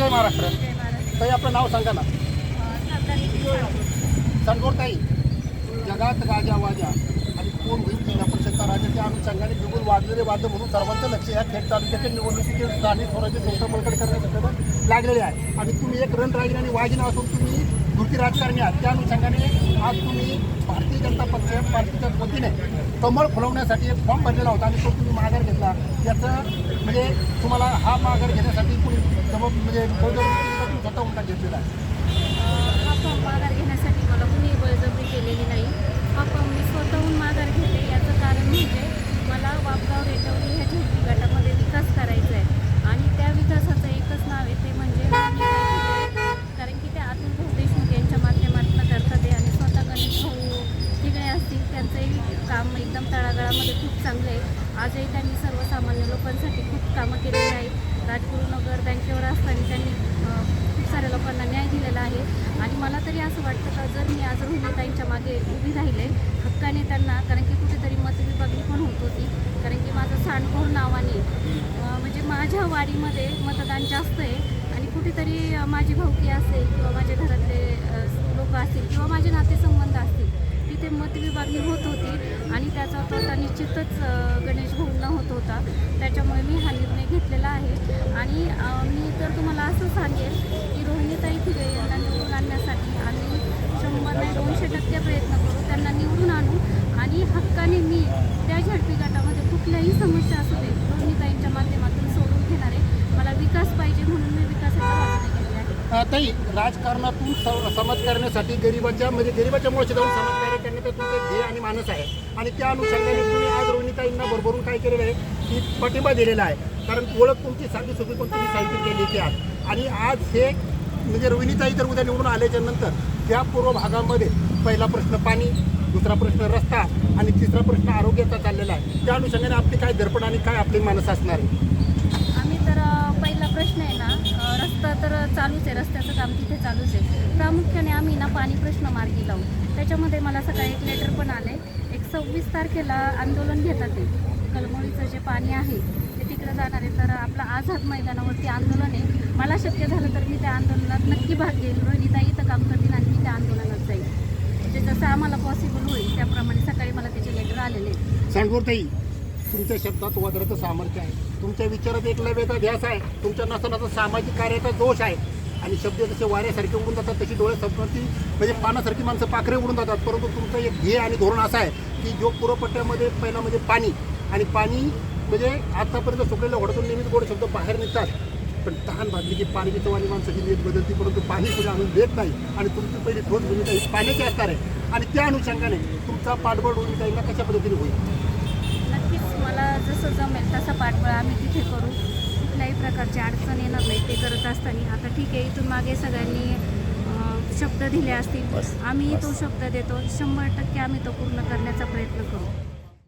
जय महाराष्ट्र. जय महाराज. ताई आपलं नाव सांगा ना. ताई, जगात गाजावाजा आणि कोण होईल जिल्हा परिषदचा राजा त्या अनुषंगाने बिगुल वाजलेले वाद्य म्हणून सर्वांचं लक्ष या खेड तालुक्यातील निवडणुकीचे स्थानिक स्वराज्य संस्था बळकट करण्यासाठी लागलेले आहे. आणि तुम्ही एक रणरागिणी आणि वागिना असून तुम्ही धुती राजकारणी आहात. त्या अनुषंगाने आज तुम्ही भारतीय जनता पक्ष पार्टीच्या वतीने कमळ फुलवण्यासाठी एक फॉर्म भरलेला होता आणि तो तुम्ही माघार घेतला. याचं म्हणजे तुम्हाला हा माघार घेण्यासाठी कोणी म्हणजे स्वतःहून का घेतलेला आहे? हा फॉर्म माघार घेण्यासाठी मला कुणी बळजबरी केलेली नाही. हा फॉर्म मी स्वतःहून माघार घेते. याचं कारण म्हणजे मला वापगाव रेटवली ह्या झेडपी गटामध्ये विकास करायचा आहे आणि त्या विकासाचं एकच नाव आहे ते म्हणजे कारण की ते अतुल भाऊ देशमुख यांच्या माध्यमातून करतात आहे आणि स्वतः गणेश भाऊ तिकडे असतील त्यांचंही काम एकदम तळागाळामध्ये खूप चांगलं आहे. आजही त्यांनी सर्वसामान्य लोकांसाठी खूप कामं केलेली आहेत. राजगुरुनगर बँकेवर असताना त्यांनी खूप साऱ्या लोकांना न्याय दिलेला आहे आणि मला तरी असं वाटतं का जर मी आज रोहिणीताईंच्या मागे उभी राहिले हक्काने त्यांना, कारण की कुठेतरी मतविभागणी पण होत होती, कारण की माझं सांडखोर नावाने म्हणजे माझ्या वाडीमध्ये मतदान जास्त आहे आणि कुठेतरी माझी भाऊकी असेल किंवा माझ्या घरातले लोक असतील किंवा माझे नातेसंबंध असतील तिथे मतविभागणी होत होती आणि त्याचा तोटा निश्चितच गणेश भाऊंना होत होता. त्याच्यामुळे मी हा निर्णय घेतलेला आहे आणि मी तर तुम्हाला असं सांगेल की रोहिणीताई थिगे यांना निवडून आणण्यासाठी आम्ही 100 नाही 200% प्रयत्न करू, त्यांना निवडून आणू आणि हक्काने मी त्या झडपी गटामध्ये कुठल्याही समस्या असू दे रोहिणीताईंच्या माध्यमातून सोडून घेणार आहे. मला विकास पाहिजे म्हणून मी विकासाच्या बाजूने गेले आहे. ताई, राजकारणातून समाज करण्यासाठी गरिबाच्या मुळे जाऊन समाजकार्य करण्याचं तुमचं ध्येय आणि मानस आहे आणि त्या अनुषंगाने तुम्ही आज रोहिणीताईंना भरभरून काय केलेलं आहे की पाठिंबा दिलेला आहे. कारण ओळख तुमची साधी सोपी पण तुम्ही साहित्य केली आहात आणि आज हे म्हणजे रोहिणीताई जर उद्या निवडून आल्याच्या नंतर त्या पूर्व भागामध्ये पहिला प्रश्न पाणी, दुसरा प्रश्न रस्ता आणि तिसरा प्रश्न आरोग्याचा चाललेला आहे. त्या अनुषंगाने आपली काय दर्पण आणि काय आपली मानस असणार आहे? आम्ही तर पहिला प्रश्न आहे ना, रस्ता तर चालूच आहे, रस्त्याचं काम तिथे चालूच आहे. प्रामुख्याने आम्ही ना पाणी प्रश्न मार्गी लावू. त्याच्यामध्ये मला सकाळी एक लेटर पण आले. 26 तारखेला आंदोलन घेतात ते कलमोळीचं जे पाणी आहे ते तिकडे जाणार आहे. तर आपलं आझाद मैदानावरती आंदोलन आहे. मला शक्य झालं तर मी त्या आंदोलनात नक्की भाग घेईल. रोहिणीताई इथं काम करतील आणि मी त्या आंदोलनात जाईल. म्हणजे जसं आम्हाला पॉसिबल होईल त्याप्रमाणे सकाळी मला त्याचे लेटर आलेले आहेत. सांडगोरताई, तुमच्या शब्दात वज्राचं सामर्थ्य आहे, तुमच्या विचारात एकलव्याचा ध्यास आहे, तुमच्या नसनाचा सामाजिक कार्याचा दोष आहे आणि शब्द जसे वाऱ्यासारखे उडून जातात तशी डोळे सभोवती म्हणजे पानासारखी माणसं पाखरे उडून जातात. परंतु तुमचं एक ध्येय आणि धोरण असं आहे की जो पूर्वपट्ट्यामध्ये पहिला म्हणजे पाणी आणि पाणी म्हणजे आतापर्यंत सुकलेल्या घोड्यातून नेहमीच गोड शब्द बाहेर निघतात, पण तहान भाजली की पाण्याची चवानी माणसाची नीट बदलती, परंतु पाणी कुठे आणून देत नाही आणि तुमची पहिली ठोस भूमिका ही पाण्याची असणार आहे आणि त्या अनुषंगाने तुमचा पाठबळ रोहिणीताईंना कशा पद्धतीने होईल? नक्कीच मला जसं जमेल तसा पाठबळ आम्ही तिथे करू. कुठल्याही प्रकारची अडचण येणार नाही ते करत असताना. आता ठीक आहे, इथून मागे सगळ्यांनी शब्द दिले असतील, आम्ही तो शब्द देतो. 100% आम्ही तो पूर्ण करण्याचा प्रयत्न करू.